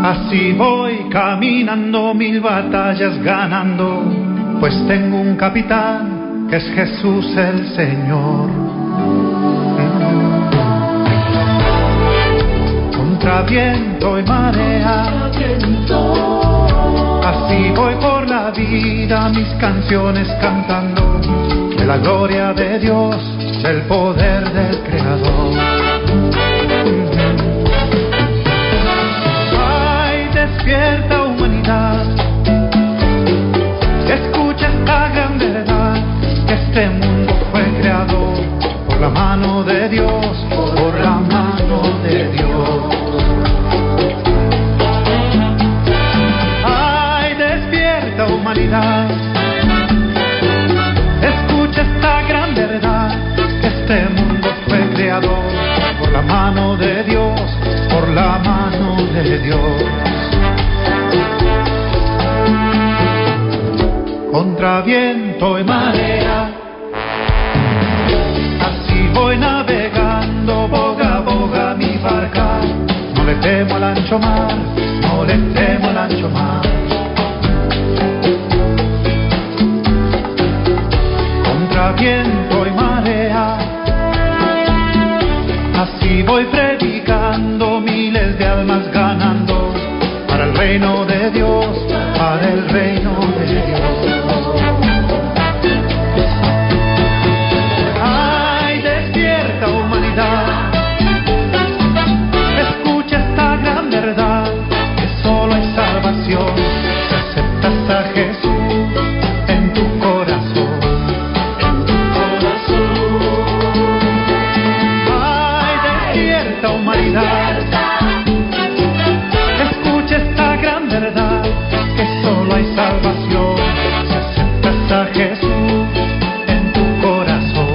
Así voy caminando, 1000 batallas ganando, pues tengo un capitán que es Jesús el Señor. Contra viento y marea, así voy por la vida, mis canciones cantando de la gloria de Dios, del poder del Creador. Ay, despierta humanidad, escucha esta gran verdad, que este mundo fue creado por la mano de Dios, por la mano de Dios. Ay, despierta humanidad, escucha esta gran verdad, que este mundo fue creado por la mano de Dios, por la mano de Dios. Contra viento y marea, así voy navegando, boga a boga mi barca. No le temo al ancho mar, no le temo al ancho mar. Contra viento y marea, así voy predicando, miles de almas ganando, para el reino de Dios, para el reino de Dios. Ay, despierta humanidad, escucha esta gran verdad, que solo hay salvación si aceptas a Jesús en tu corazón. Ay, despierta humanidad, escucha esta gran verdad, que solo hay salvación si aceptas a Jesús en tu corazón.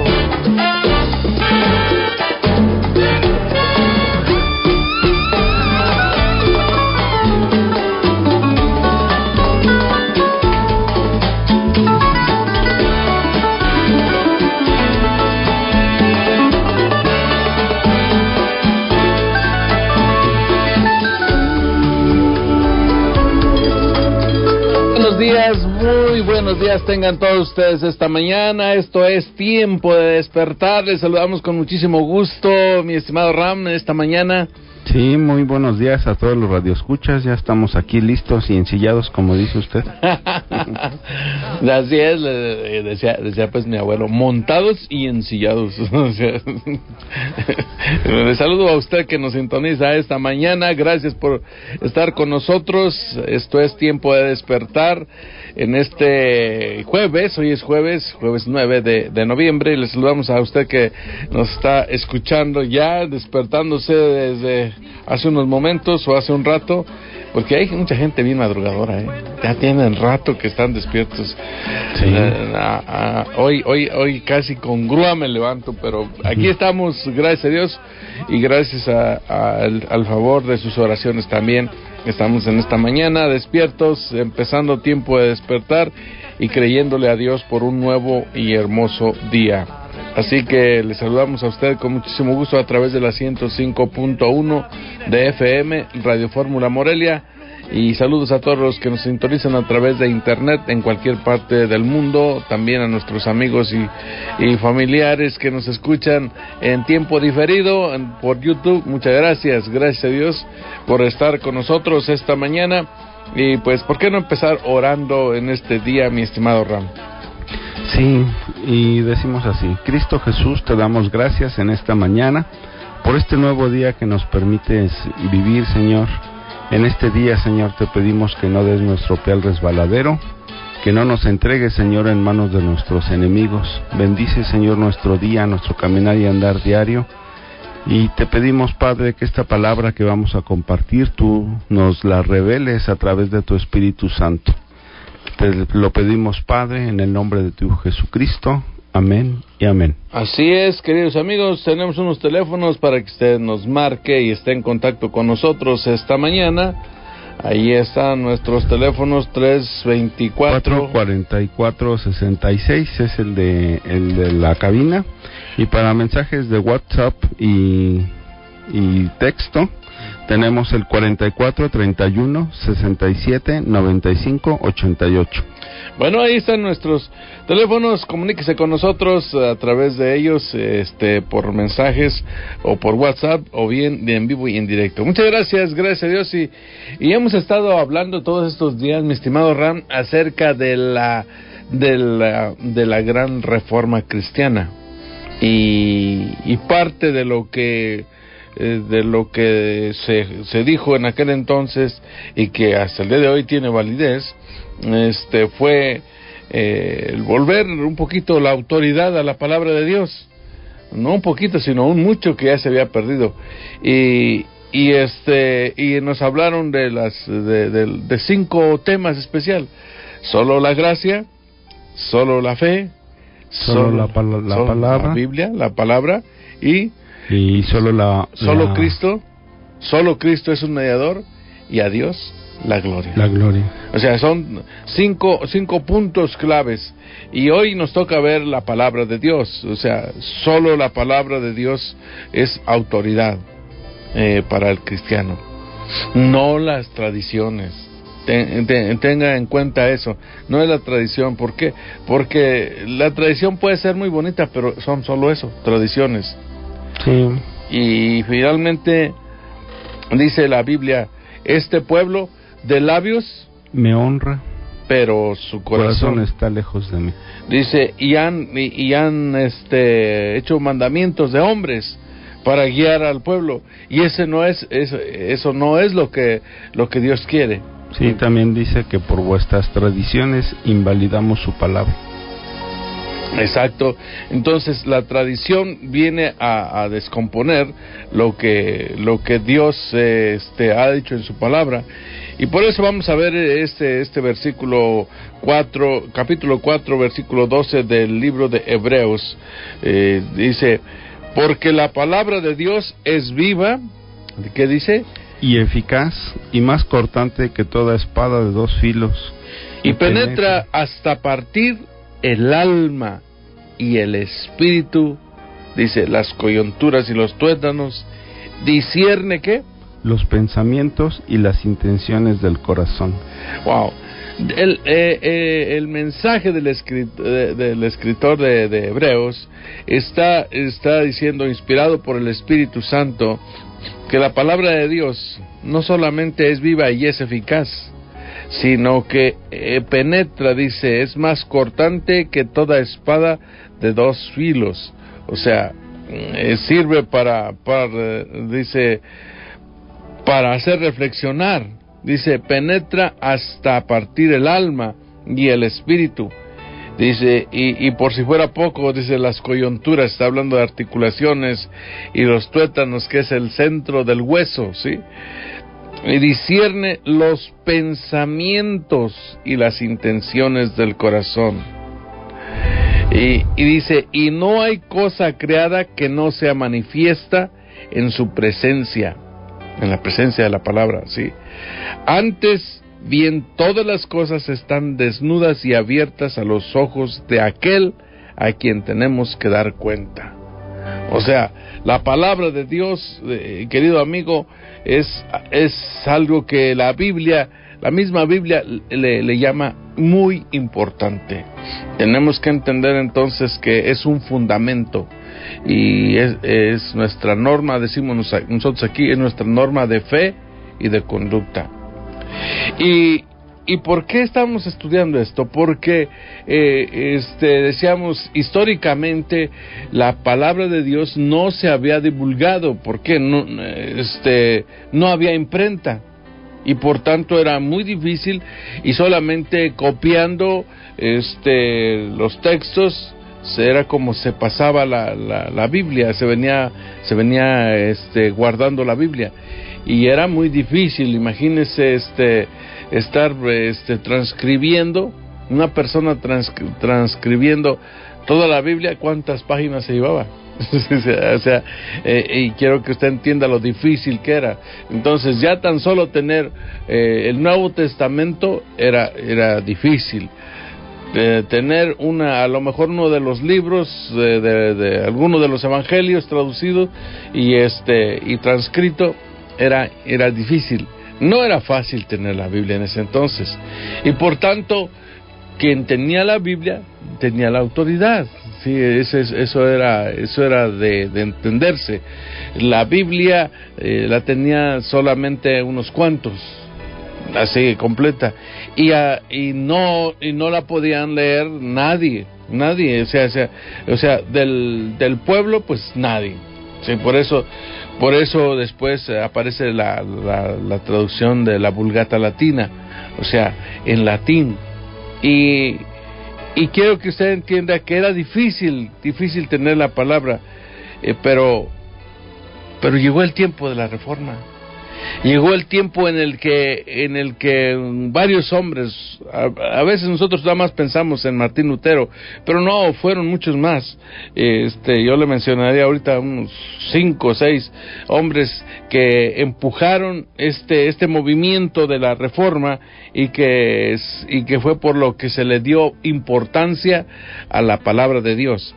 Buenos días, muy buenos días tengan todos ustedes esta mañana. Esto es Tiempo de Despertar. Les saludamos con muchísimo gusto, mi estimado Ram, esta mañana. Sí, muy buenos días a todos los radioescuchas. Ya estamos aquí listos y ensillados, como dice usted. Así es, decía pues mi abuelo, montados y ensillados. Le saludo a usted que nos sintoniza esta mañana. Gracias por estar con nosotros. Esto es Tiempo de Despertar en este jueves. Hoy es jueves 9 de noviembre. Y le saludamos a usted que nos está escuchando ya, despertándose desde hace unos momentos o hace un rato, porque hay mucha gente bien madrugadora, ya tienen rato que están despiertos. Sí. Hoy casi con grúa me levanto, pero aquí estamos, gracias a Dios, y gracias al favor de sus oraciones también. Estamos en esta mañana despiertos, empezando Tiempo de Despertar y creyéndole a Dios por un nuevo y hermoso día. Así que le saludamos a usted con muchísimo gusto a través de la 105.1 de FM, Radio Fórmula Morelia, y saludos a todos los que nos sintonizan a través de internet en cualquier parte del mundo, también a nuestros amigos y familiares que nos escuchan en tiempo diferido por YouTube. Muchas gracias a Dios por estar con nosotros esta mañana. Y pues, ¿por qué no empezar orando en este día, mi estimado Ram? Sí, y decimos así: Cristo Jesús, te damos gracias en esta mañana por este nuevo día que nos permites vivir, Señor. En este día, Señor, te pedimos que no des nuestro pie al resbaladero, que no nos entregues, Señor, en manos de nuestros enemigos. Bendice, Señor, nuestro día, nuestro caminar y andar diario. Y te pedimos, Padre, que esta palabra que vamos a compartir, tú nos la reveles a través de tu Espíritu Santo. Te lo pedimos, Padre, en el nombre de tu Hijo Jesucristo. Amén y amén. Así es, queridos amigos, tenemos unos teléfonos para que usted nos marque y esté en contacto con nosotros esta mañana. Ahí están nuestros teléfonos: 324-4466 es el de la cabina, y para mensajes de WhatsApp y texto Tenemos el 44 31 67 95 88. Bueno, ahí están nuestros teléfonos, comuníquese con nosotros a través de ellos, por mensajes o por WhatsApp, o bien de en vivo y en directo. Muchas gracias, gracias a Dios, y hemos estado hablando todos estos días, mi estimado Ram, acerca de la gran reforma cristiana, y parte de lo que se dijo en aquel entonces y que hasta el día de hoy tiene validez, fue el volver un poquito la autoridad a la palabra de Dios, no un poquito, sino un mucho que ya se había perdido, y nos hablaron de 5 temas especial: solo la gracia, solo la fe, solo la palabra, la Biblia, la palabra, y solo Cristo, solo Cristo es un mediador, y a Dios la gloria. La gloria. O sea, son 5 puntos claves, y hoy nos toca ver la palabra de Dios. O sea, solo la palabra de Dios es autoridad para el cristiano, no las tradiciones. Tenga en cuenta eso, no es la tradición. ¿Por qué? Porque la tradición puede ser muy bonita, pero son solo eso, tradiciones. Sí. Y finalmente dice la Biblia: este pueblo de labios me honra, pero su corazón está lejos de mí. Dice, y han hecho mandamientos de hombres para guiar al pueblo, y eso no es lo que Dios quiere. Sí, también dice que por vuestras tradiciones invalidamos su palabra. Exacto. Entonces la tradición viene a descomponer lo que Dios ha dicho en su palabra, y por eso vamos a ver este versículo 4, capítulo 4, versículo 12 del libro de Hebreos. Dice: porque la palabra de Dios es viva, ¿qué dice? Y eficaz, y más cortante que toda espada de 2 filos, y penetra hasta partir el alma y el espíritu, dice, las coyunturas y los tuétanos, discierne ¿qué? Los pensamientos y las intenciones del corazón. Wow. El mensaje del escritor de Hebreos está diciendo, inspirado por el Espíritu Santo, que la palabra de Dios no solamente es viva y es eficaz, sino que penetra, dice, es más cortante que toda espada de 2 filos. O sea, sirve para hacer reflexionar. Dice, penetra hasta partir el alma y el espíritu. Dice, y por si fuera poco, dice, las coyunturas, está hablando de articulaciones, y los tuétanos, que es el centro del hueso, ¿sí? Y discierne los pensamientos y las intenciones del corazón. Y dice, y no hay cosa creada que no sea manifiesta en su presencia, en la presencia de la palabra, ¿sí? Antes bien, todas las cosas están desnudas y abiertas a los ojos de aquel a quien tenemos que dar cuenta. O sea, la palabra de Dios, querido amigo, es algo que la misma Biblia le llama muy importante. Tenemos que entender entonces que es un fundamento, y es nuestra norma, decimos nosotros aquí, es nuestra norma de fe y de conducta. ¿Y por qué estamos estudiando esto? Porque decíamos, históricamente la palabra de Dios no se había divulgado, porque no había imprenta, y por tanto era muy difícil, y solamente copiando los textos era como se pasaba la Biblia, se venía guardando la Biblia, y era muy difícil. Imagínese estar transcribiendo, una persona transcribiendo toda la Biblia, ¿cuántas páginas se llevaba? O sea, y quiero que usted entienda lo difícil que era. Entonces, ya tan solo tener el Nuevo Testamento era difícil. Tener a lo mejor uno de los libros de alguno de los evangelios traducido y transcrito era difícil. No era fácil tener la Biblia en ese entonces. Y por tanto, quien tenía la Biblia tenía la autoridad. Sí, eso era de entenderse. La Biblia la tenía solamente unos cuantos, así completa, y no la podían leer nadie, o sea del pueblo, pues nadie. Sí, por eso después aparece la traducción de la Vulgata Latina, o sea, en latín. Y quiero que usted entienda que era difícil tener la palabra, pero llegó el tiempo de la Reforma. Llegó el tiempo en el que varios hombres, a veces nosotros nada más pensamos en Martín Lutero, pero no, fueron muchos más. Yo le mencionaría ahorita unos 5 o 6 hombres que empujaron este movimiento de la Reforma y que fue por lo que se le dio importancia a la palabra de Dios,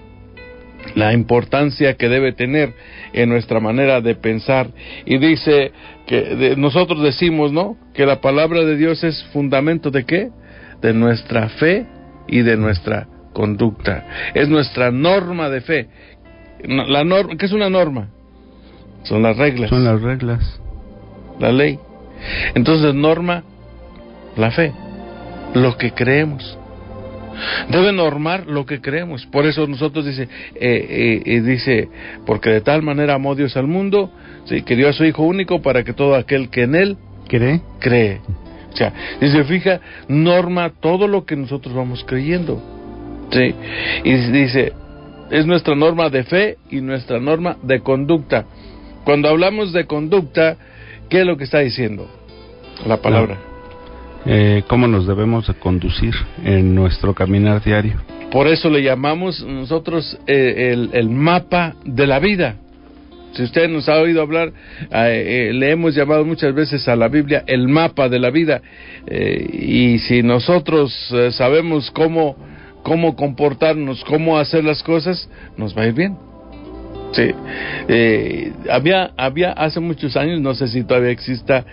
la importancia que debe tener en nuestra manera de pensar. Y dice que nosotros decimos, ¿no?, que la palabra de Dios es fundamento ¿de qué? De nuestra fe y de nuestra conducta. Es nuestra norma de fe. La norma, ¿qué es una norma? Son las reglas. Son las reglas. La ley. Entonces, norma, la fe, lo que creemos. Debe normar lo que creemos. Por eso nosotros dice, porque de tal manera amó Dios al mundo, sí, que dio a su Hijo único para que todo aquel que en él cree. O sea, si se fija, norma todo lo que nosotros vamos creyendo. Sí. Y dice, es nuestra norma de fe y nuestra norma de conducta. Cuando hablamos de conducta, ¿qué es lo que está diciendo la palabra? Cómo nos debemos de conducir en nuestro caminar diario. Por eso le llamamos nosotros el mapa de la vida. Si usted nos ha oído hablar, le hemos llamado muchas veces a la Biblia el mapa de la vida, y si nosotros sabemos cómo comportarnos, cómo hacer las cosas, nos va a ir bien. Sí, había hace muchos años, no sé si todavía exista,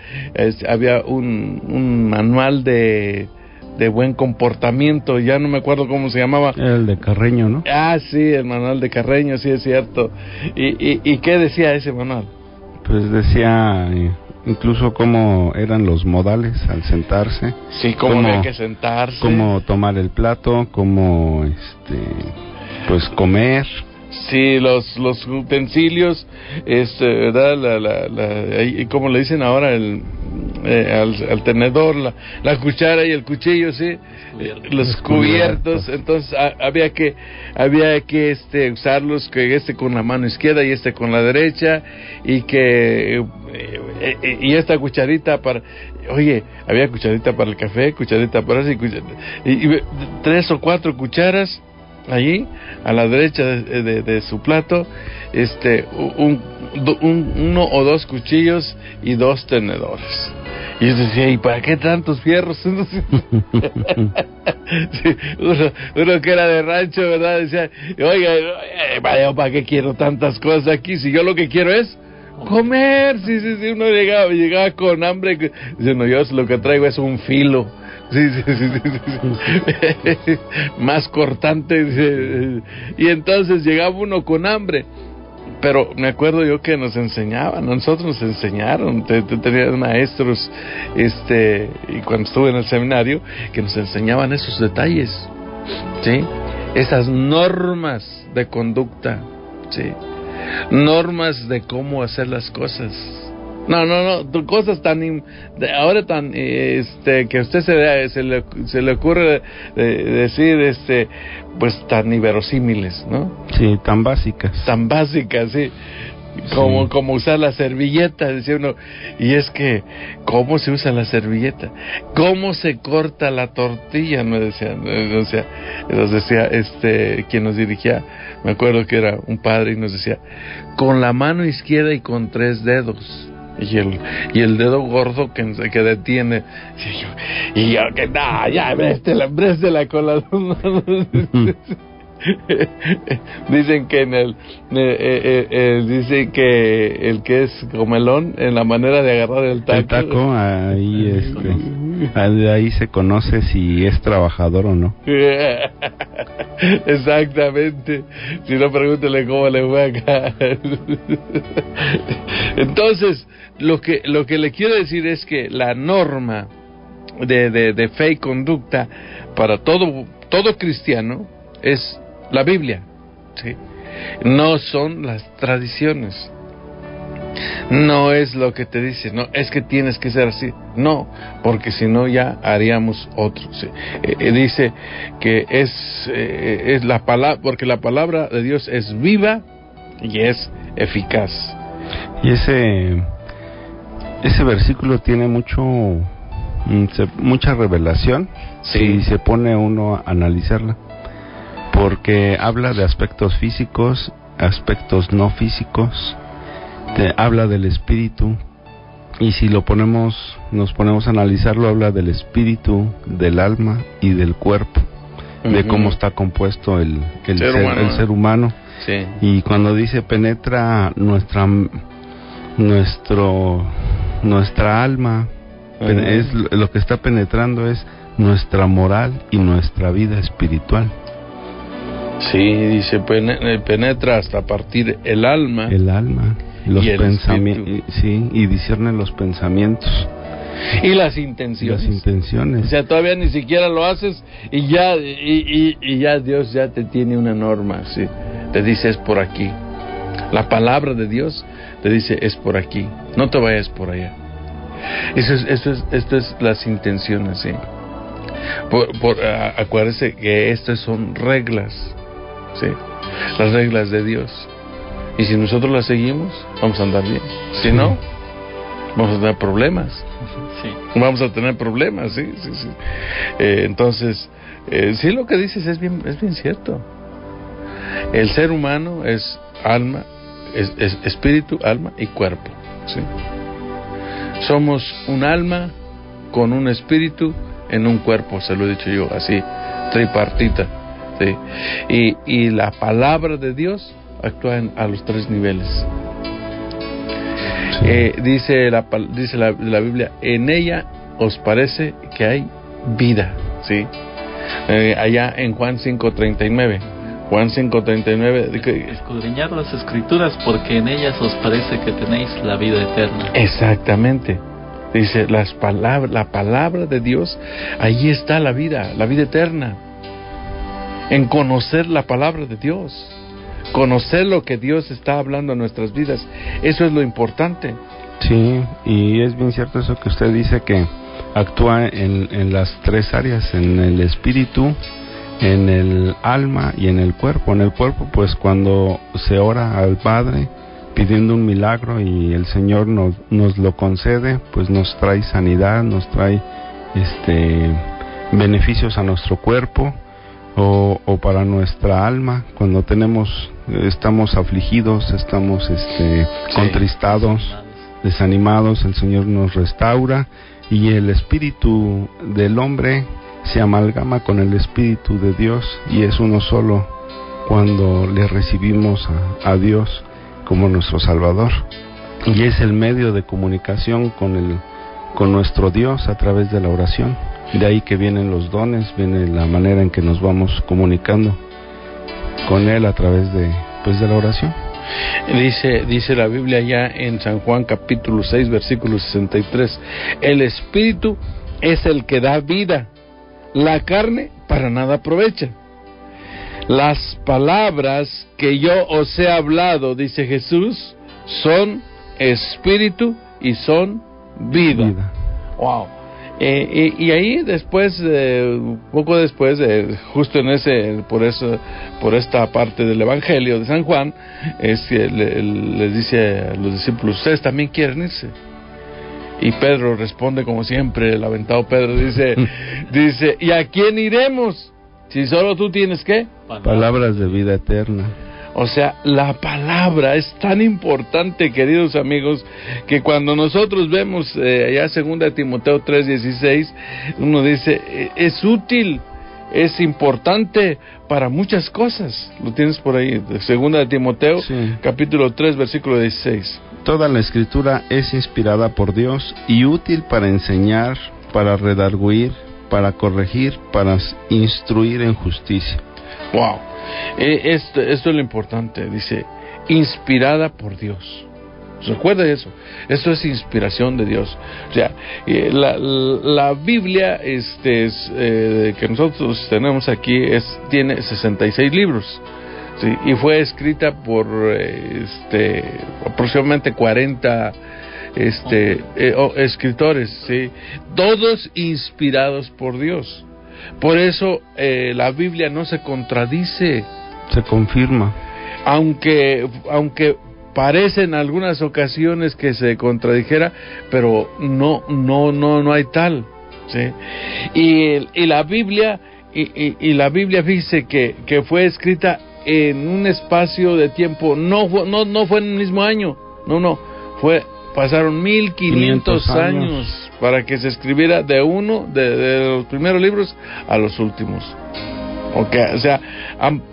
había un manual de buen comportamiento, ya no me acuerdo cómo se llamaba. El de Carreño, ¿no? Ah, sí, el manual de Carreño, sí, es cierto. ¿Y qué decía ese manual? Pues decía incluso cómo eran los modales al sentarse. Sí, cómo había que sentarse. Cómo tomar el plato, cómo pues comer. Sí, los utensilios, ¿verdad? ¿Cómo le dicen ahora? Al tenedor, la cuchara y el cuchillo, sí, los cubiertos. Entonces había que usarlos, que con la mano izquierda y con la derecha, y esta cucharita había cucharita para el café, cucharita para y 3 o 4 cucharas allí a la derecha de su plato, uno o 2 cuchillos y 2 tenedores. Y yo decía, ¿y para qué tantos fierros? Sí, uno que era de rancho, ¿verdad? Decía, oiga, ¿para qué quiero tantas cosas aquí? Si yo lo que quiero es comer. Sí, uno llegaba con hambre. Dice, no, yo lo que traigo es un filo. Sí. Más cortante. Y entonces llegaba uno con hambre. Pero me acuerdo yo que nos enseñaban, nosotros nos enseñaron, tenían maestros, y cuando estuve en el seminario, que nos enseñaban esos detalles, ¿sí? Esas normas de conducta, ¿sí? Normas de cómo hacer las cosas. No, cosas ahora tan, que a usted se le ocurre decir, pues tan inverosímiles, ¿no? Sí, tan básicas, sí. Como usar la servilleta, decía uno, y es que, ¿cómo se usa la servilleta? ¿Cómo se corta la tortilla? Me decían, nos decía, quien nos dirigía, me acuerdo que era un padre, y nos decía, con la mano izquierda y con 3 dedos. Y el dedo gordo que detiene, y yo que ya, bréstela con las Dicen que dicen que el que es comelón en la manera de agarrar el taco. El taco, ahí de ahí se conoce si es trabajador o no. Exactamente. Si no, pregúntele cómo le fue acá. Entonces, lo que le quiero decir es que la norma de fe y conducta para todo cristiano es la Biblia, ¿sí? No son las tradiciones, no es lo que te dice, no es que tienes que ser así, no, porque si no ya haríamos otro, ¿sí? Dice que es la palabra, porque la palabra de Dios es viva y es eficaz. Y ese versículo tiene mucha revelación, sí. Si se pone uno a analizarla, porque habla de aspectos físicos, aspectos no físicos, habla del espíritu, y si nos ponemos a analizarlo, habla del espíritu, del alma y del cuerpo, de cómo está compuesto el ser humano. Sí. Y cuando dice penetra nuestra alma, es lo que está penetrando es nuestra moral y nuestra vida espiritual. Sí, dice penetra hasta partir el alma, los y el pensamientos, sí, y discierne los pensamientos y las intenciones. O sea, todavía ni siquiera lo haces y ya Dios ya te tiene una norma, sí. Te dice es por aquí. La palabra de Dios te dice es por aquí, no te vayas por allá. Esto es las intenciones, sí. Acuérdese que estas son reglas, sí, las reglas de Dios. Y si nosotros las seguimos, vamos a andar bien. Si no, vamos a tener problemas. Sí. Vamos a tener problemas, sí. Entonces, sí, lo que dices es bien cierto. El ser humano es alma, es espíritu, alma y cuerpo, sí. Somos un alma con un espíritu en un cuerpo, se lo he dicho yo, así, tripartita, ¿sí? Y la palabra de Dios actúa a los tres niveles. Sí. Dice la Biblia, en ella os parece que hay vida, ¿sí? Allá en Juan 5:39. Juan 5:39. Escudriñar las escrituras porque en ellas os parece que tenéis la vida eterna. Exactamente. Dice la palabra de Dios, ahí está la vida eterna. En conocer la palabra de Dios, conocer lo que Dios está hablando en nuestras vidas, eso es lo importante. Sí, y es bien cierto eso que usted dice, que actúa en las tres áreas, en el espíritu, en el alma y en el cuerpo. En el cuerpo, pues cuando se ora al Padre pidiendo un milagro y el Señor nos lo concede, pues nos trae sanidad, nos trae beneficios a nuestro cuerpo, o para nuestra alma, cuando estamos afligidos, estamos contristados, desanimados, el Señor nos restaura, y el espíritu del hombre se amalgama con el espíritu de Dios y es uno solo cuando le recibimos a Dios como nuestro Salvador, y es el medio de comunicación con nuestro Dios a través de la oración. De ahí que vienen los dones, viene la manera en que nos vamos comunicando con Él a través de la oración. Dice la Biblia ya en San Juan capítulo 6 versículo 63, el espíritu es el que da vida, la carne para nada aprovecha. Las palabras que yo os he hablado, dice Jesús, son espíritu y son vida. Wow. Y ahí después, poco después, justo por esta parte del Evangelio de San Juan, es que les dice a los discípulos, ¿ustedes también quieren irse? Y Pedro responde como siempre, el aventado Pedro, dice, ¿y a quién iremos? Si solo tú tienes, ¿qué? Palabras de vida eterna. O sea, la palabra es tan importante, queridos amigos, que cuando nosotros vemos ya 2 Timoteo 3:16, uno dice, es útil es importante para muchas cosas. Lo tienes por ahí, segunda de Timoteo, Sí. capítulo 3, versículo 16. Toda la Escritura es inspirada por Dios y útil para enseñar, para redarguir, para corregir, para instruir en justicia. Wow. Esto es lo importante, dice, inspirada por Dios. Recuerda eso, esto es inspiración de Dios. O sea, la Biblia que nosotros tenemos aquí tiene 66 libros, ¿sí? Y fue escrita por aproximadamente 40 escritores, ¿sí? Todos inspirados por Dios. Por eso la Biblia no se contradice, Se confirma. aunque parece en algunas ocasiones que se contradijera, pero no hay tal, ¿sí? Y la Biblia dice que fue escrita en un espacio de tiempo, no fue en el mismo año, pasaron 1500 años para que se escribiera de los primeros libros a los últimos. Okay, o sea,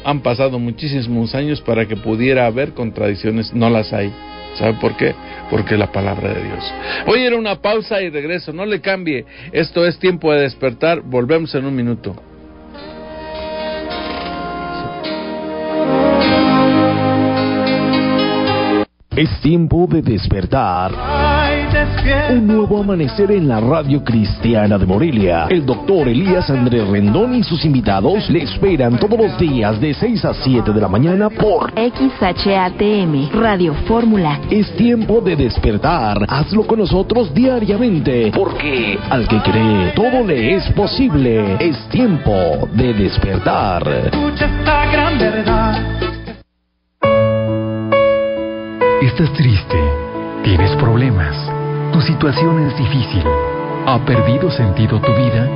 han pasado muchísimos años para que pudiera haber contradicciones, no las hay. ¿Sabe por qué? Porque es la palabra de Dios. Voy a ir a una pausa y regreso, no le cambie. Esto es Tiempo de Despertar, volvemos en un minuto. Es tiempo de despertar. Un nuevo amanecer en la Radio Cristiana de Morelia. El doctor Elías Andrés Rendón y sus invitados le esperan todos los días de 6 a 7 de la mañana por XHATM, Radio Fórmula. Es tiempo de despertar. Hazlo con nosotros diariamente, porque al que cree, todo le es posible. Es tiempo de despertar. Escucha esta gran verdad. ¿Estás triste? ¿Tienes problemas? ¿Tu situación es difícil? ¿Ha perdido sentido tu vida?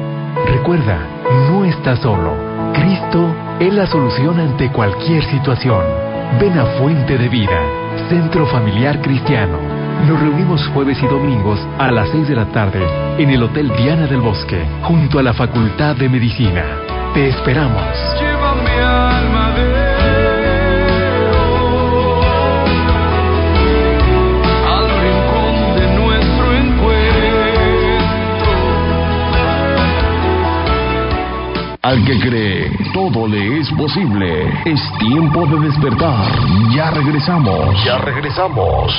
Recuerda, no estás solo. Cristo es la solución ante cualquier situación. Ven a Fuente de Vida, Centro Familiar Cristiano. Nos reunimos jueves y domingos a las 6 de la tarde en el Hotel Diana del Bosque, junto a la Facultad de Medicina. Te esperamos. Lleva mi alma al rincón de nuestro encuentro. Al que cree, todo le es posible. Es tiempo de despertar. Ya regresamos. Ya regresamos.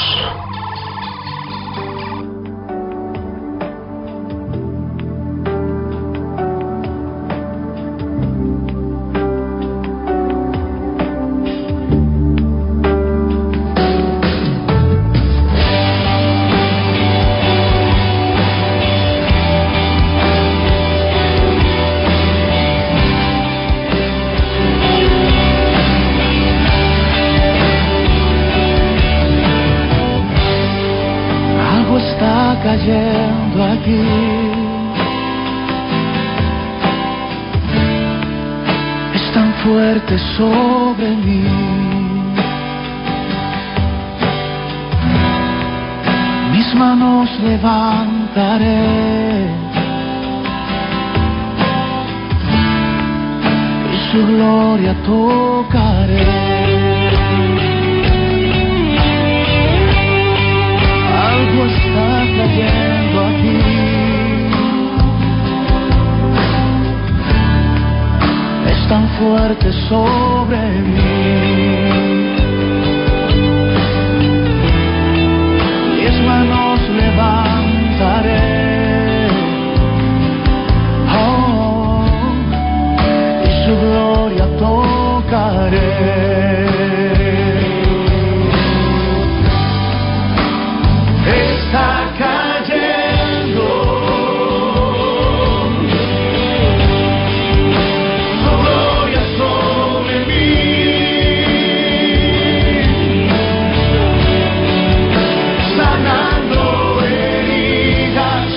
Algo está cayendo aquí. Es tan fuerte sobre mí. Mis manos levantaré y su gloria tocaré. Algo está cayendo aquí. Es tan fuerte sobre mí. Mis manos levantaré. Oh, y su gloria tocaré. Está cayendo su gloria sobre mí, sanando heridas,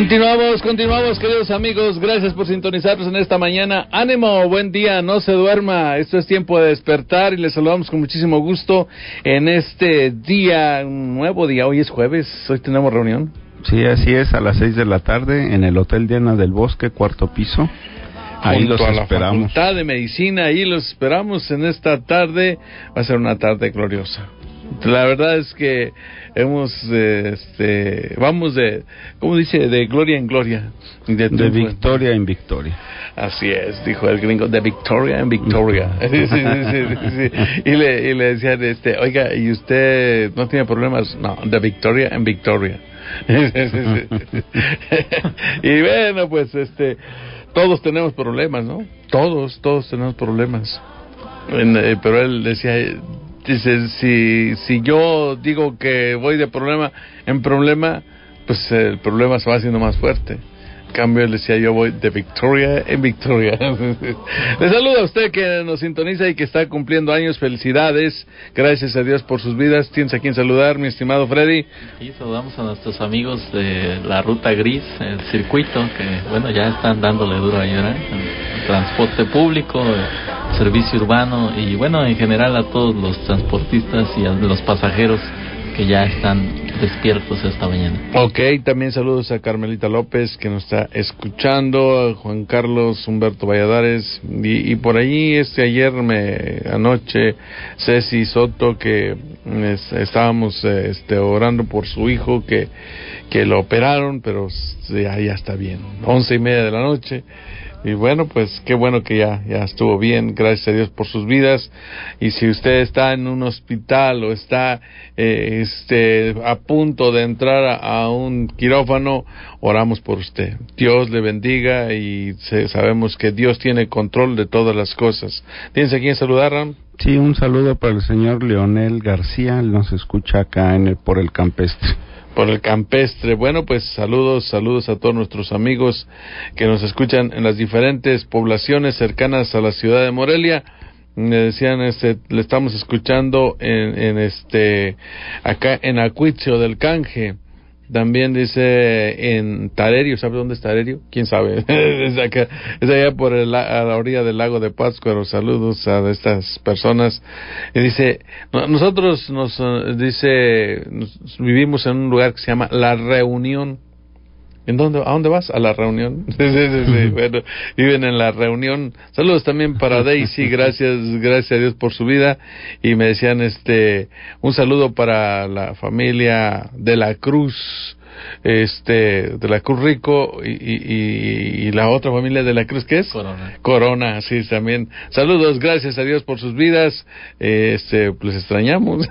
Continuamos, queridos amigos. Gracias por sintonizarnos en esta mañana. Ánimo, buen día, no se duerma. Esto es tiempo de despertar y les saludamos con muchísimo gusto en este día, un nuevo día. Hoy es jueves, hoy tenemos reunión. Sí, así es, a las 6 de la tarde en el Hotel Diana del Bosque, 4º piso. Ahí los esperamos. A la Facultad de Medicina, ahí los esperamos en esta tarde. Va a ser una tarde gloriosa. La verdad es que vamos de, ¿cómo dice? De gloria en gloria. De victoria en victoria. Así es, dijo el gringo, de victoria en victoria. Sí. Y le decían, oiga, ¿y usted no tiene problemas? No, de victoria en victoria. Y bueno, pues todos tenemos problemas, ¿no? Todos tenemos problemas. Pero él decía, dice, si yo digo que voy de problema en problema, pues el problema se va haciendo más fuerte. En cambio, él decía, yo voy de victoria en victoria. Le saludo a usted que nos sintoniza y que está cumpliendo años. Felicidades. Gracias a Dios por sus vidas. Tienes a quien saludar, mi estimado Freddy. Y saludamos a nuestros amigos de la Ruta Gris, el circuito, que bueno, ya están dándole duro ahí, ¿verdad? El transporte público, el servicio urbano y bueno, en general a todos los transportistas y a los pasajeros que ya están despiertos esta mañana. Ok, también saludos a Carmelita López que nos está escuchando, a Juan Carlos Humberto Valladares y por ahí anoche Ceci Soto que estábamos orando por su hijo que lo operaron, pero ya está bien, 11:30 de la noche. Y bueno, pues qué bueno que ya estuvo bien, gracias a Dios por sus vidas. Y si usted está en un hospital o está a punto de entrar a un quirófano, oramos por usted. Dios le bendiga y sabemos que Dios tiene control de todas las cosas. ¿Tienes a quién saludar, Ram? Sí, un saludo para el señor Leonel García, él nos escucha acá por el Campestre. Por el Campestre. Bueno, pues saludos a todos nuestros amigos que nos escuchan en las diferentes poblaciones cercanas a la ciudad de Morelia. Me decían, le estamos escuchando acá en Acuitzio del Canje. También dice en Tarerio, ¿sabe dónde es Tarerio? ¿Quién sabe? Es allá por a la orilla del lago de Pátzcuaro. Saludos a estas personas. Y dice, nosotros vivimos en un lugar que se llama La Reunión. ¿A dónde vas? A La Reunión. Sí. Bueno, viven en La Reunión. Saludos también para Daisy, gracias a Dios por su vida. Y me decían un saludo para la familia de la Cruz, de la Cruz Rico y la otra familia de la Cruz, ¿qué es? Corona, sí, también. Saludos, gracias a Dios por sus vidas. Pues extrañamos.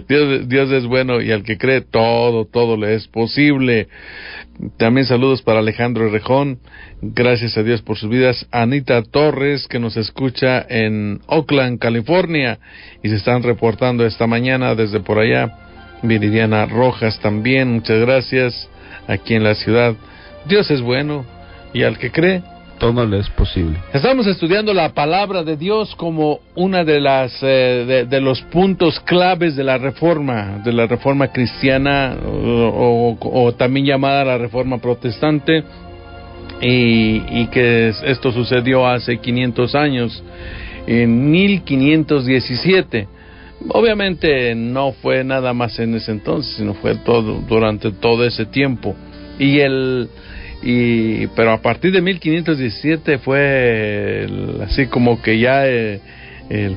Dios es bueno y al que cree todo le es posible. También saludos para Alejandro Rejón, gracias a Dios por sus vidas. Anita Torres, que nos escucha en Oakland, California, y se están reportando esta mañana desde por allá. Viridiana Rojas también, muchas gracias, aquí en la ciudad. Dios es bueno, y al que cree, todo le es posible. Estamos estudiando la palabra de Dios como una de las de los puntos claves de la reforma cristiana o también llamada la reforma protestante y que esto sucedió hace 500 años, en 1517. Obviamente no fue nada más en ese entonces, sino fue durante todo ese tiempo pero a partir de 1517 fue así como que ya el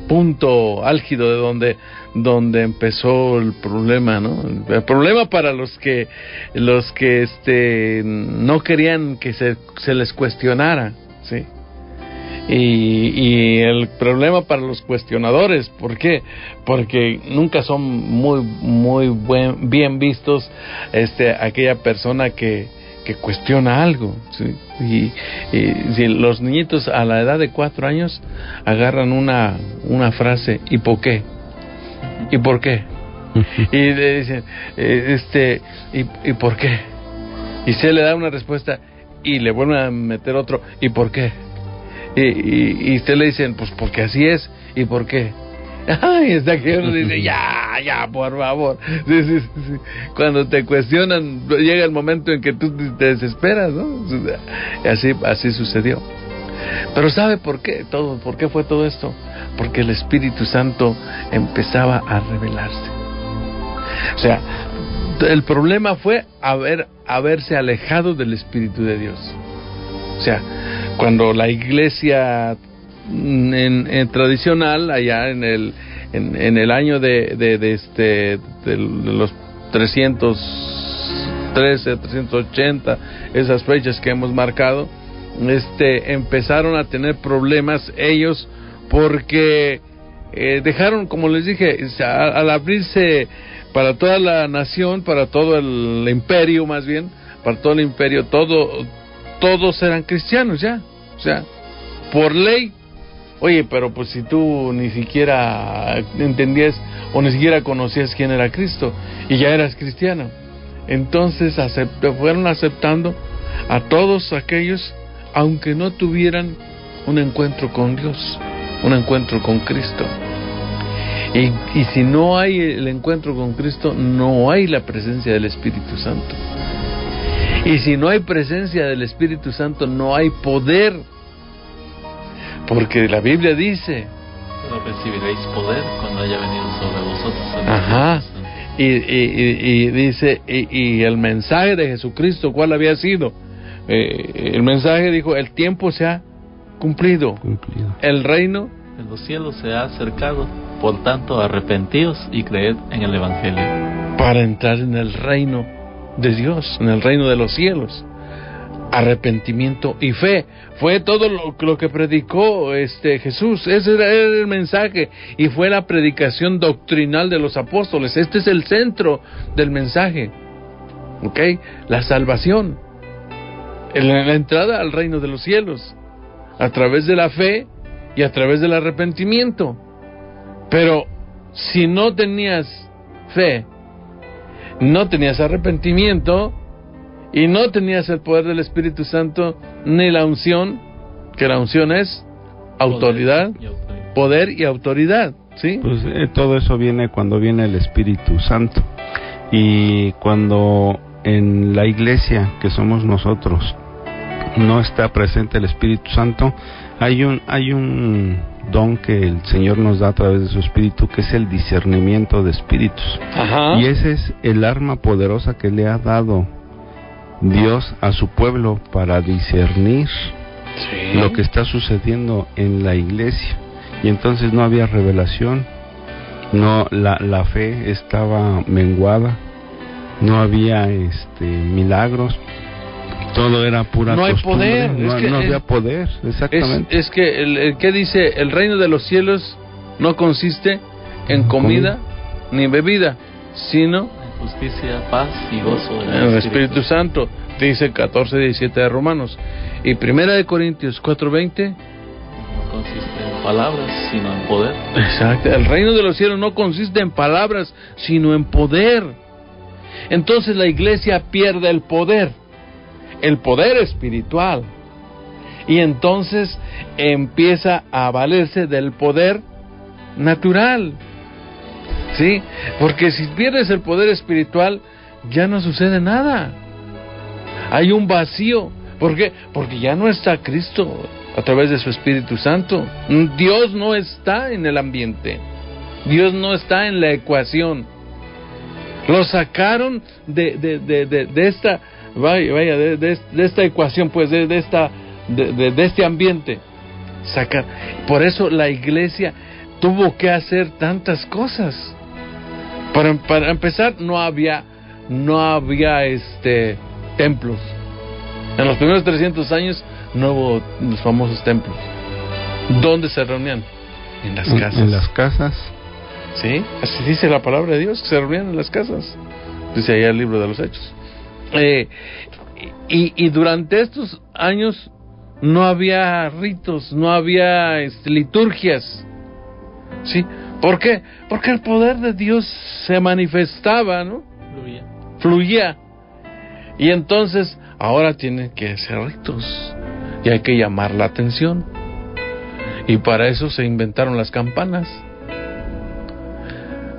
punto álgido de donde empezó el problema, ¿no? El problema para los que no querían que se les cuestionara, ¿sí? Y el problema para los cuestionadores, ¿por qué? Porque nunca son muy bien vistos aquella persona que cuestiona algo, ¿sí? Y si los niñitos a la edad de 4 años agarran una frase, ¿y por qué? ¿Y por qué? Y le dicen, ¿y por qué? Y se le da una respuesta y le vuelven a meter otro, ¿y por qué? Y usted le dicen, pues porque así es, ¿y por qué? Ay, está que uno dice, ya, ya, por favor. Sí. Cuando te cuestionan, llega el momento en que tú te desesperas, ¿no? Y así sucedió. Pero ¿sabe por qué fue todo esto? Porque el Espíritu Santo empezaba a revelarse. O sea, el problema fue haberse alejado del Espíritu de Dios. O sea, cuando la iglesia en tradicional, allá en el año de los 313, 380, esas fechas que hemos marcado, empezaron a tener problemas ellos porque dejaron, como les dije, al abrirse para toda la nación, para todo el imperio, más bien, para todo el imperio, todos eran cristianos ya, o sea, por ley. Oye, pero pues si tú ni siquiera entendías o ni siquiera conocías quién era Cristo y ya eras cristiano, entonces fueron aceptando a todos aquellos, aunque no tuvieran un encuentro con Dios, un encuentro con Cristo. Y si no hay el encuentro con Cristo, no hay la presencia del Espíritu Santo. Y si no hay presencia del Espíritu Santo, no hay poder. Porque la Biblia dice: pero recibiréis poder cuando haya venido sobre vosotros. Ajá. Y dice, y el mensaje de Jesucristo, ¿cuál había sido? El mensaje dijo: el tiempo se ha cumplido. El reino en los cielos se ha acercado. Por tanto, arrepentíos y creed en el Evangelio. Para entrar en el reino de Dios, en el reino de los cielos. Arrepentimiento y fe. Fue todo lo que predicó Jesús. Ese era el mensaje. Y fue la predicación doctrinal de los apóstoles. Este es el centro del mensaje. ¿Ok? La salvación. La entrada al reino de los cielos. A través de la fe y a través del arrepentimiento. Pero si no tenías fe, no tenías arrepentimiento y no tenías el poder del Espíritu Santo ni la unción, que la unción es autoridad, poder y autoridad, ¿sí? Pues todo eso viene cuando viene el Espíritu Santo. Y cuando en la iglesia, que somos nosotros, no está presente el Espíritu Santo, hay un don que el Señor nos da a través de su Espíritu, que es el discernimiento de espíritus. Ajá. Y ese es el arma poderosa que le ha dado Dios a su pueblo para discernir lo que está sucediendo en la iglesia. Y entonces no había revelación, no, la fe estaba menguada, no había milagros, todo era pura no hay costumbre, poder, no había poder, exactamente. Es que ¿qué dice? El reino de los cielos no consiste en comida ni bebida, sino en justicia, paz y gozo en el Espíritu Santo, dice 14:17 de Romanos. Y 1 de Corintios 4:20, no consiste en palabras, sino en poder. Exacto, el reino de los cielos no consiste en palabras, sino en poder. Entonces la iglesia pierde el poder espiritual, y entonces empieza a valerse del poder natural, ¿sí? Porque si pierdes el poder espiritual, ya no sucede nada, hay un vacío. ¿Por qué? Porque ya no está Cristo a través de su Espíritu Santo. Dios no está en el ambiente, Dios no está en la ecuación. Lo sacaron de esta de esta ecuación, pues de este ambiente. Por eso la iglesia tuvo que hacer tantas cosas. Para empezar, no había templos. En los primeros 300 años no hubo los famosos templos. ¿Dónde se reunían? En las casas. En las casas. Sí, así dice la palabra de Dios, que se reunían en las casas. Dice allá el libro de los Hechos. Y durante estos años no había ritos, no había liturgias, ¿sí? ¿Por qué? Porque el poder de Dios se manifestaba, ¿no? Fluía. Y entonces ahora tienen que ser ritos y hay que llamar la atención. Y para eso se inventaron las campanas.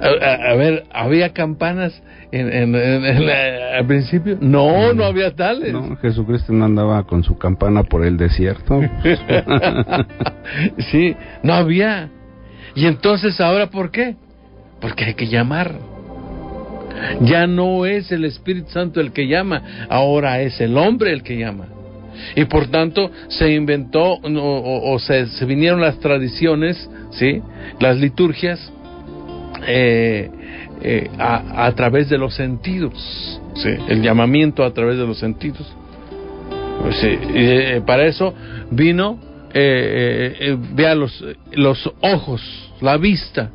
A ver, ¿había campanas al principio? No, no había tales. No, Jesucristo no andaba con su campana por el desierto. Sí, no había. Y entonces, ¿ahora por qué? Porque hay que llamar. Ya no es el Espíritu Santo el que llama, ahora es el hombre el que llama. Y por tanto se inventó se vinieron las tradiciones, ¿sí? Las liturgias a través de los sentidos, ¿sí? El llamamiento a través de los sentidos. Pues, para eso vino vea los ojos, la vista.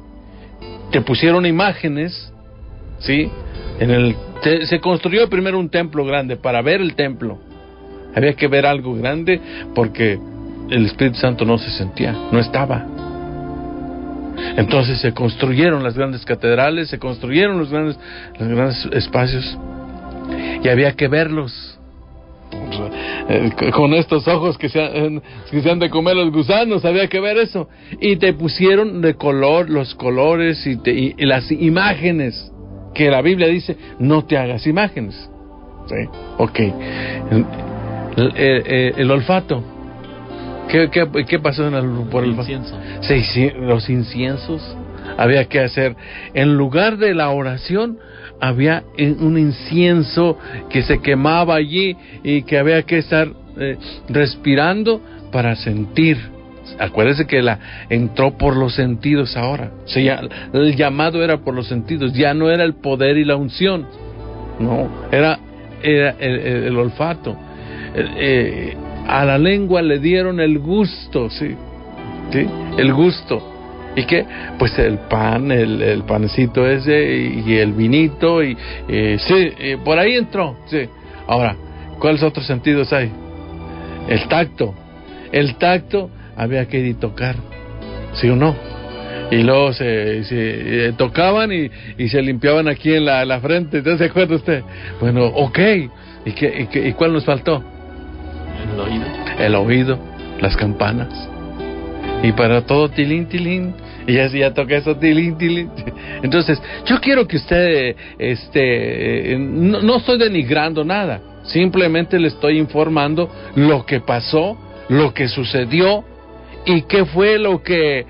Te pusieron imágenes, ¿sí? Se construyó primero un templo grande para ver el templo. Había que ver algo grande porque el Espíritu Santo no se sentía, no estaba. Entonces se construyeron las grandes catedrales, se construyeron los grandes espacios y había que verlos. Con estos ojos que se han de comer los gusanos, había que ver eso. Y te pusieron de color, los colores y las imágenes, que la Biblia dice, no te hagas imágenes. ¿Sí? Ok. El olfato. ¿Qué pasó por el incienso? Sí, los inciensos. Había que hacer, en lugar de la oración, había un incienso que se quemaba allí y que había que estar respirando para sentir. Acuérdese que entró por los sentidos ahora. O sea, el llamado era por los sentidos, ya no era el poder y la unción. No, era el olfato. A la lengua le dieron el gusto, sí, el gusto. ¿Y qué? Pues el pan, el panecito ese y el vinito por ahí entró, sí. Ahora, ¿cuáles otros sentidos hay? El tacto había que ir y tocar, ¿sí o no? Y luego se tocaban y se limpiaban aquí en la frente. ¿Entonces se acuerda usted? Bueno, ok. ¿Y cuál nos faltó? El oído, las campanas. Y para todo, tilín, tilín. Y ya toca eso, tilín, tilín. Entonces, yo quiero que usted, no estoy denigrando nada. Simplemente le estoy informando lo que pasó, lo que sucedió y qué fue lo que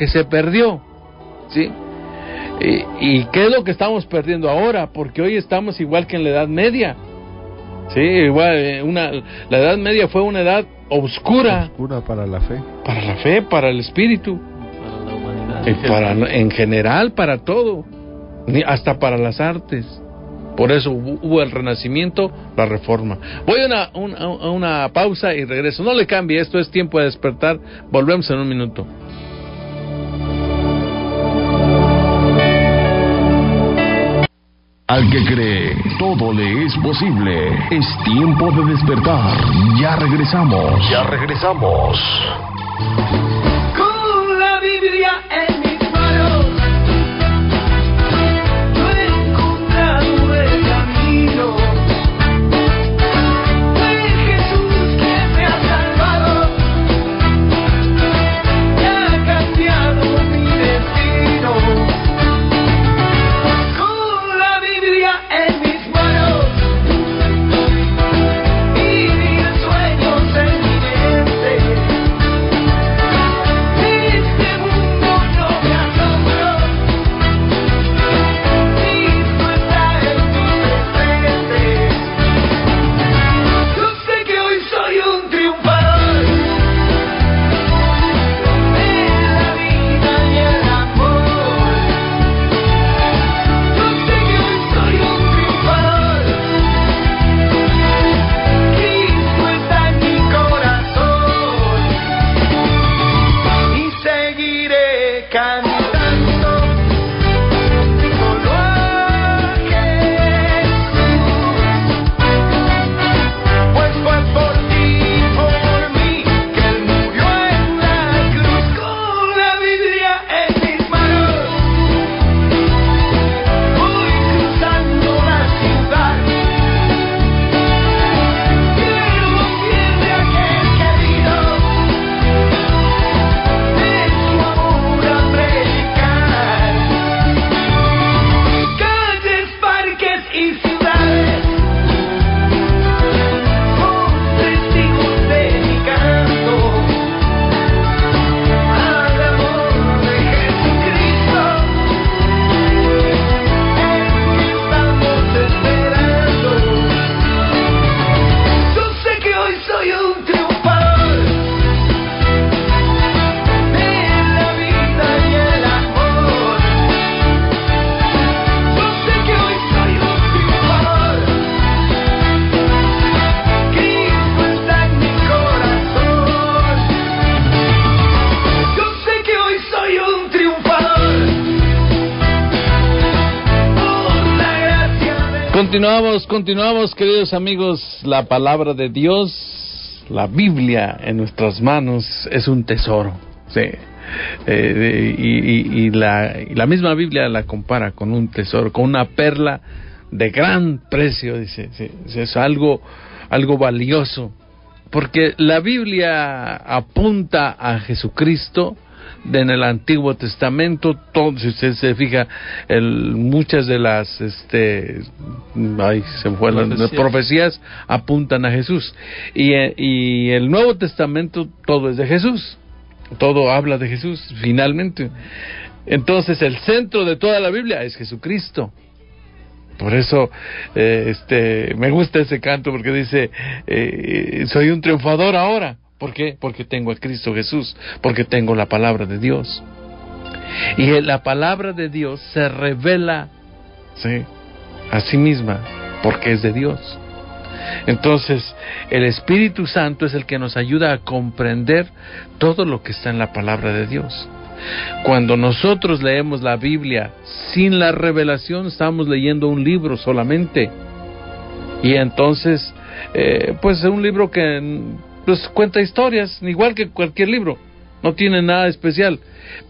se perdió, ¿sí? Y qué es lo que estamos perdiendo ahora, porque hoy estamos igual que en la Edad Media. Sí, igual, la Edad Media fue una edad oscura para la fe. Para la fe, para el espíritu. Para la humanidad. En general, para todo. Hasta para las artes. Por eso hubo el Renacimiento, la Reforma. Voy a una pausa y regreso. No le cambie, esto es Tiempo de Despertar. Volvemos en un minuto. Al que cree, todo le es posible. Es tiempo de despertar. Ya regresamos. Con la Biblia en mis manos, yo he encontrado el camino. Fue Jesús quien me ha salvado y ha cambiado mi destino. Con la Biblia en mis manos y mis sueños en mi mente. Continuamos, queridos amigos. La palabra de Dios, la Biblia en nuestras manos es un tesoro, sí. Y la misma Biblia la compara con un tesoro, con una perla de gran precio, dice, sí, es algo valioso, porque la Biblia apunta a Jesucristo. En el Antiguo Testamento, todo, si usted se fija, muchas de las profecías apuntan a Jesús, y el Nuevo Testamento todo es de Jesús, todo habla de Jesús finalmente. Entonces el centro de toda la Biblia es Jesucristo. Por eso me gusta ese canto, porque dice soy un triunfador ahora. ¿Por qué? Porque tengo a Cristo Jesús, porque tengo la palabra de Dios. Y la palabra de Dios se revela, ¿sí?, a sí misma, porque es de Dios. Entonces, el Espíritu Santo es el que nos ayuda a comprender todo lo que está en la palabra de Dios. Cuando nosotros leemos la Biblia sin la revelación, estamos leyendo un libro solamente. Y entonces, pues es un libro que pues cuenta historias, igual que cualquier libro, no tiene nada especial.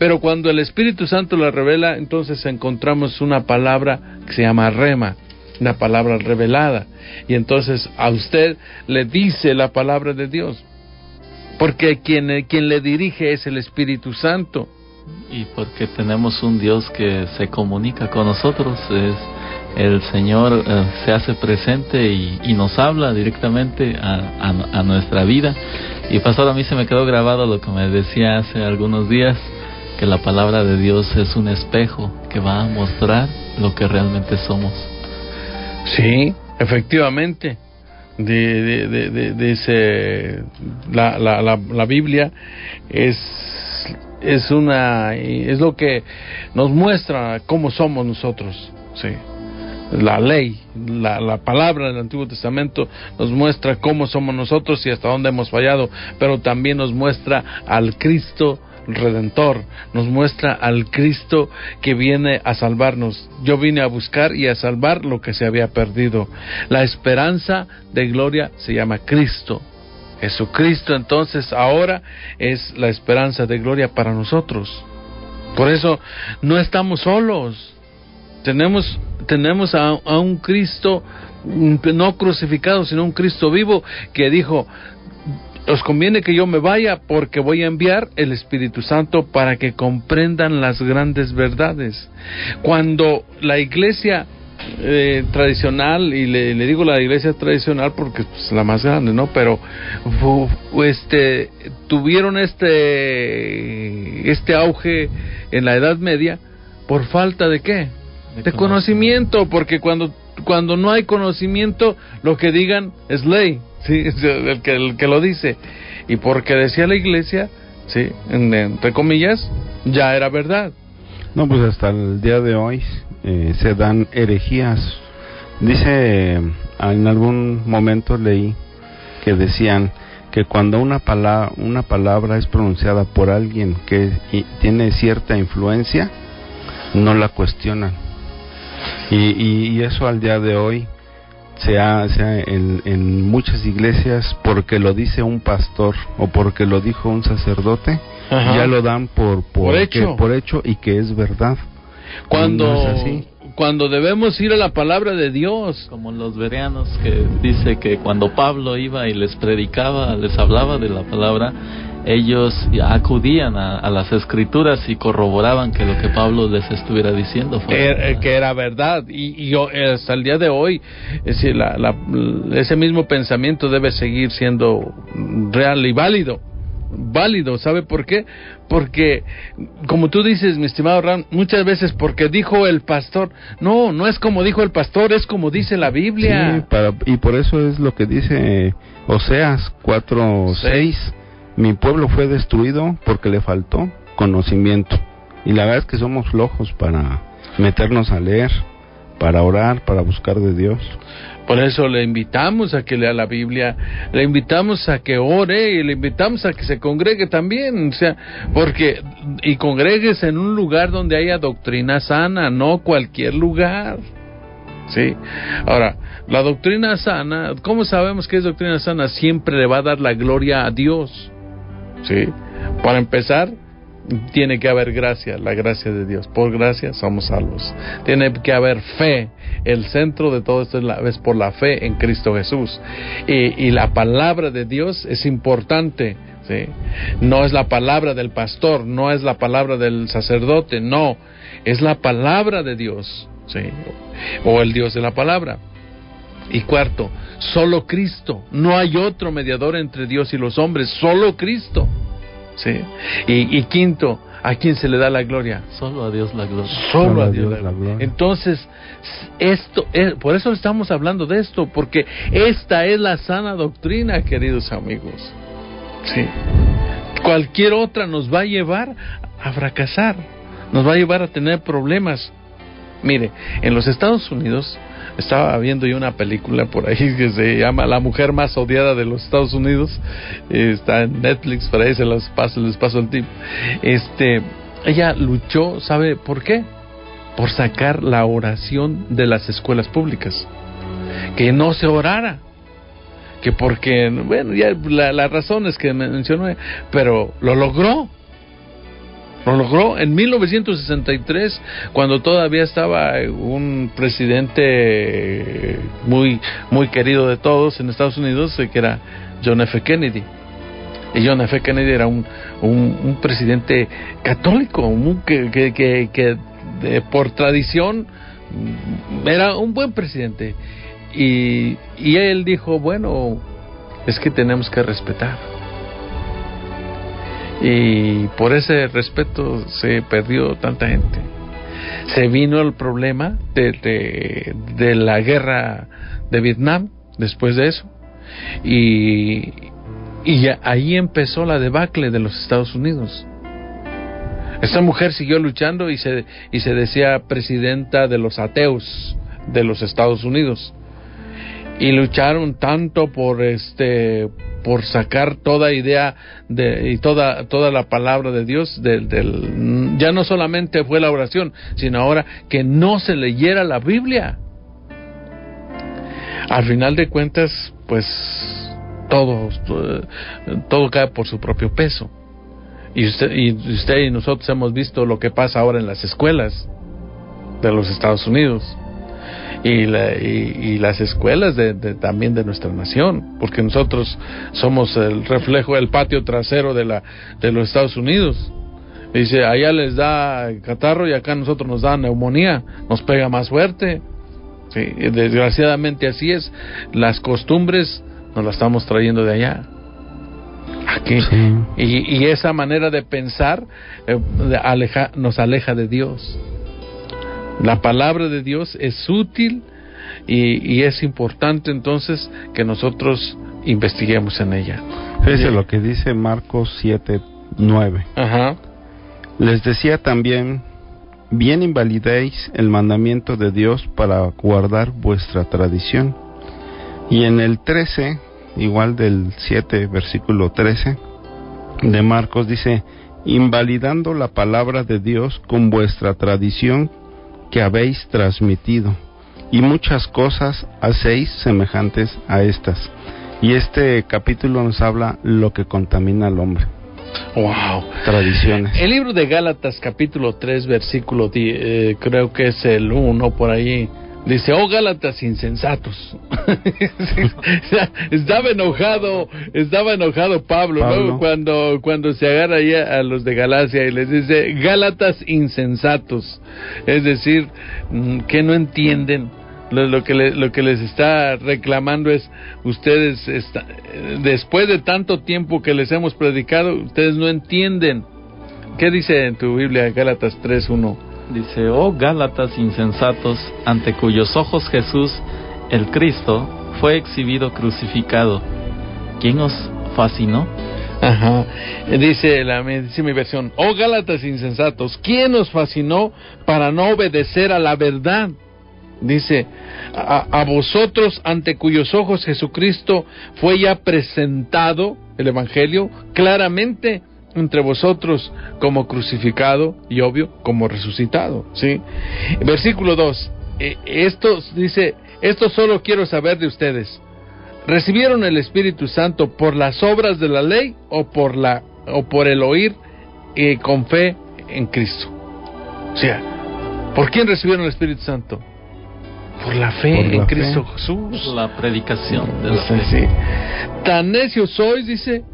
Pero cuando el Espíritu Santo la revela, entonces encontramos una palabra que se llama rema, una palabra revelada, y entonces a usted le dice la palabra de Dios, porque quien le dirige es el Espíritu Santo. Y porque tenemos un Dios que se comunica con nosotros, el Señor se hace presente y nos habla directamente a nuestra vida. Y pastor, a mí se me quedó grabado lo que me decía hace algunos días, que la palabra de Dios es un espejo que va a mostrar lo que realmente somos. Sí, efectivamente. Dice la Biblia es lo que nos muestra cómo somos nosotros, sí. La ley, la palabra del Antiguo Testamento nos muestra cómo somos nosotros y hasta dónde hemos fallado, pero también nos muestra al Cristo Redentor, nos muestra al Cristo que viene a salvarnos. Yo vine a buscar y a salvar lo que se había perdido. La esperanza de gloria se llama Cristo. Jesucristo entonces ahora es la esperanza de gloria para nosotros. Por eso no estamos solos. Tenemos a un Cristo no crucificado, sino un Cristo vivo, que dijo: os conviene que yo me vaya, porque voy a enviar el Espíritu Santo para que comprendan las grandes verdades. Cuando la iglesia tradicional, y le digo la iglesia tradicional porque es la más grande, ¿no? Pero tuvieron este auge en la Edad Media por falta de ¿qué? De conocimiento, porque cuando no hay conocimiento, lo que digan es ley, sí, el que lo dice, y porque decía la iglesia, sí, entre comillas, ya era verdad. No, pues hasta el día de hoy se dan herejías. Dice, en algún momento leí que decían que cuando una palabra es pronunciada por alguien que tiene cierta influencia, no la cuestionan. Y eso al día de hoy se hace en muchas iglesias, porque lo dice un pastor o porque lo dijo un sacerdote. Ajá. Ya lo dan por hecho y que es verdad. Cuando debemos ir a la palabra de Dios, como los bereanos, que dice que cuando Pablo iba y les predicaba, les hablaba de la palabra, ellos acudían a las escrituras y corroboraban que lo que Pablo les estuviera diciendo que era verdad. Y yo hasta el día de hoy, ese mismo pensamiento debe seguir siendo real y válido, ¿sabe por qué? Porque, como tú dices, mi estimado Ram, muchas veces porque dijo el pastor, no es como dijo el pastor, es como dice la Biblia. Sí, y por eso es lo que dice Oseas 4:6, mi pueblo fue destruido porque le faltó conocimiento. Y la verdad es que somos flojos para meternos a leer, para orar, para buscar de Dios. Por eso le invitamos a que lea la Biblia, le invitamos a que ore y le invitamos a que se congregue también, o sea, y congregues en un lugar donde haya doctrina sana, no cualquier lugar. ¿sí? Ahora, la doctrina sana, ¿cómo sabemos que es doctrina sana? Siempre le va a dar la gloria a Dios, ¿sí? Para empezar, tiene que haber gracia, la gracia de Dios. Por gracia somos salvos. Tiene que haber fe. El centro de todo esto es por la fe en Cristo Jesús. Y la palabra de Dios es importante, ¿sí? No es la palabra del pastor, no es la palabra del sacerdote, no, es la palabra de Dios, ¿sí? O el Dios de la palabra. Y cuarto, solo Cristo. No hay otro mediador entre Dios y los hombres, solo Cristo. Sí. Y quinto, ¿a quién se le da la gloria? Solo a Dios la gloria. Solo a Dios la gloria. Entonces, esto es, por eso estamos hablando de esto, porque esta es la sana doctrina, queridos amigos. Sí. Cualquier otra nos va a llevar a fracasar, nos va a llevar a tener problemas. Mire, en los Estados Unidos, estaba viendo yo una película por ahí que se llama La mujer más odiada de los Estados Unidos, está en Netflix, por ahí les paso el tip. Ella luchó, ¿sabe por qué? Por sacar la oración de las escuelas públicas, que no se orara, que porque, bueno, ya la razón es que mencionó, pero lo logró en 1963, cuando todavía estaba un presidente muy querido de todos en Estados Unidos, que era John F. Kennedy. Y John F. Kennedy era un presidente católico, que por tradición era un buen presidente. Y él dijo, bueno, es que tenemos que respetar. Y por ese respeto se perdió tanta gente. Se vino el problema de la guerra de Vietnam después de eso, y ahí empezó la debacle de los Estados Unidos. Esta mujer siguió luchando y se decía presidenta de los ateos de los Estados Unidos, y lucharon tanto por sacar toda idea y toda la palabra de Dios ya no solamente fue la oración, sino ahora que no se leyera la Biblia. Al final de cuentas, pues todo cae por su propio peso. Y usted y nosotros hemos visto lo que pasa ahora en las escuelas de los Estados Unidos. Y las escuelas también de nuestra nación, porque nosotros somos el reflejo, el patio trasero de los Estados Unidos. Dice, allá les da catarro y acá a nosotros nos da neumonía, nos pega más fuerte. Sí, desgraciadamente así es. Las costumbres nos las estamos trayendo de allá. Aquí. Sí. Y esa manera de pensar nos aleja de Dios. La palabra de Dios es útil y es importante entonces que nosotros investiguemos en ella. Fíjese lo que dice Marcos 7:9. Ajá. Les decía también, bien invalidéis el mandamiento de Dios para guardar vuestra tradición. Y en el 13, igual del 7, versículo 13 de Marcos, dice, invalidando la palabra de Dios con vuestra tradición que habéis transmitido, y muchas cosas hacéis semejantes a estas. Y este capítulo nos habla lo que contamina al hombre. Wow. Tradiciones. El libro de Gálatas, capítulo 3, versículo 10, creo que es el 1 por ahí. Dice, oh Gálatas insensatos. Estaba enojado Pablo, ¿no? Cuando se agarra ahí a los de Galacia y les dice, Gálatas insensatos. Es decir, que no entienden. Lo que les está reclamando es, ustedes, después de tanto tiempo que les hemos predicado, ustedes no entienden. ¿Qué dice en tu Biblia, Gálatas 3:1? Dice, oh Gálatas insensatos, ante cuyos ojos Jesús, el Cristo, fue exhibido crucificado. ¿Quién os fascinó? Ajá. Dice mi versión, oh Gálatas insensatos, ¿quién os fascinó para no obedecer a la verdad? Dice, a vosotros ante cuyos ojos Jesucristo fue ya presentado, el Evangelio, claramente entre vosotros como crucificado y obvio como resucitado, ¿sí? Versículo 2, esto dice, esto solo quiero saber de ustedes. ¿Recibieron el Espíritu Santo por las obras de la ley o por el oír con fe en Cristo? O sea, ¿por quién recibieron el Espíritu Santo? Por la fe en Cristo Jesús. La predicación de la fe. Sí. Tan necios sois, dice,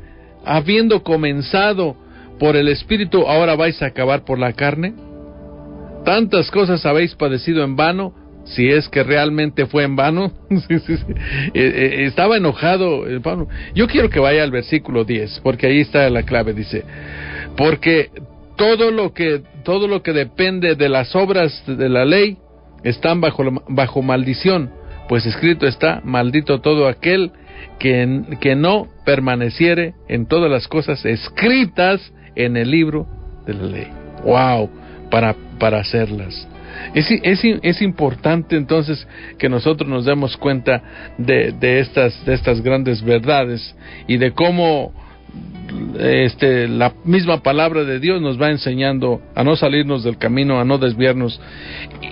habiendo comenzado por el Espíritu, ahora vais a acabar por la carne. Tantas cosas habéis padecido en vano, si es que realmente fue en vano. Estaba enojado Pablo. Yo quiero que vaya al versículo 10, porque ahí está la clave. Dice, porque todo lo que depende de las obras de la ley están bajo maldición, pues escrito está, maldito todo aquel que no permaneciere en todas las cosas escritas en el libro de la ley. Wow, para hacerlas. Es importante entonces que nosotros nos demos cuenta de estas grandes verdades y de cómo la misma palabra de Dios nos va enseñando a no salirnos del camino, a no desviarnos,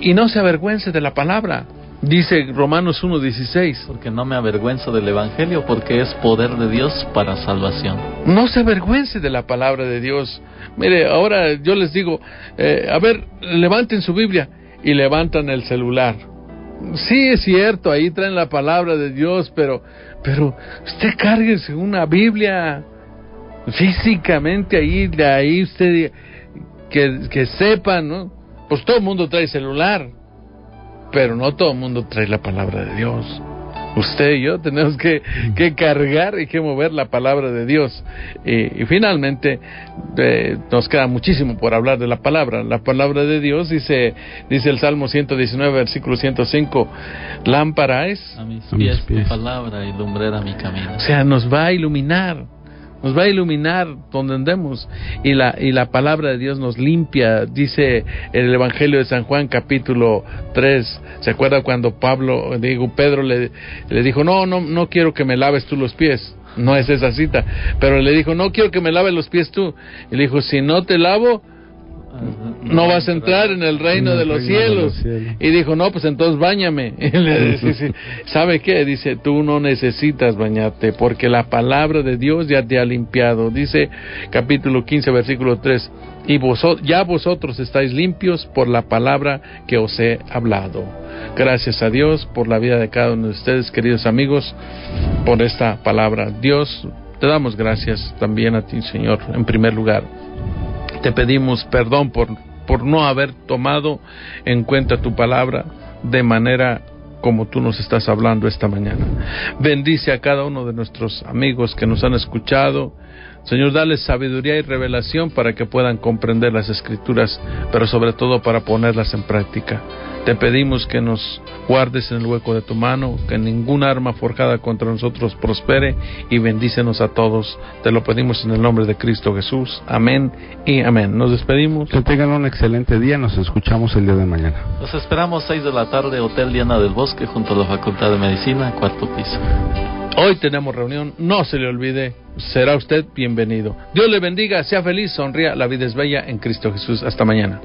y no se avergüence de la palabra. Dice Romanos 1:16, porque no me avergüenzo del Evangelio, porque es poder de Dios para salvación. No se avergüence de la palabra de Dios. Mire, ahora yo les digo, a ver, levanten su Biblia, y levantan el celular. Sí, es cierto, ahí traen la palabra de Dios, pero usted cárguese una Biblia físicamente ahí, de ahí usted que sepan, ¿no? Pues todo el mundo trae celular, pero no todo el mundo trae la palabra de Dios. Usted y yo tenemos que cargar y que mover la palabra de Dios. Y finalmente nos queda muchísimo por hablar de la palabra. La palabra de Dios dice el Salmo 119, versículo 105, lámpara es a mis pies tu palabra y lumbrera mi camino. O sea, nos va a iluminar donde andemos, y la palabra de Dios nos limpia. Dice el Evangelio de San Juan capítulo 3, ¿se acuerda cuando Pedro le dijo, no quiero que me laves tú los pies? No es esa cita, pero le dijo, no quiero que me laves los pies tú, y le dijo, si no te lavo, no vas a entrar en el reino de los cielos. Y dijo, no, pues entonces báñame. Y le dice, ¿sabe qué? Dice, tú no necesitas bañarte, porque la palabra de Dios ya te ha limpiado. Dice capítulo 15, versículo 3, y vosotros estáis limpios por la palabra que os he hablado. Gracias a Dios por la vida de cada uno de ustedes, queridos amigos, por esta palabra. Dios, te damos gracias también a ti, Señor, en primer lugar. Te pedimos perdón por no haber tomado en cuenta tu palabra de manera como tú nos estás hablando esta mañana. Bendice a cada uno de nuestros amigos que nos han escuchado. Señor, dales sabiduría y revelación para que puedan comprender las Escrituras, pero sobre todo para ponerlas en práctica. Te pedimos que nos guardes en el hueco de tu mano, que ninguna arma forjada contra nosotros prospere, y bendícenos a todos. Te lo pedimos en el nombre de Cristo Jesús. Amén y amén. Nos despedimos. Que tengan un excelente día. Nos escuchamos el día de mañana. Los esperamos 6 de la tarde, Hotel Diana del Bosque, junto a la Facultad de Medicina, 4º piso. Hoy tenemos reunión, no se le olvide, será usted bienvenido. Dios le bendiga, sea feliz, sonría, la vida es bella en Cristo Jesús. Hasta mañana.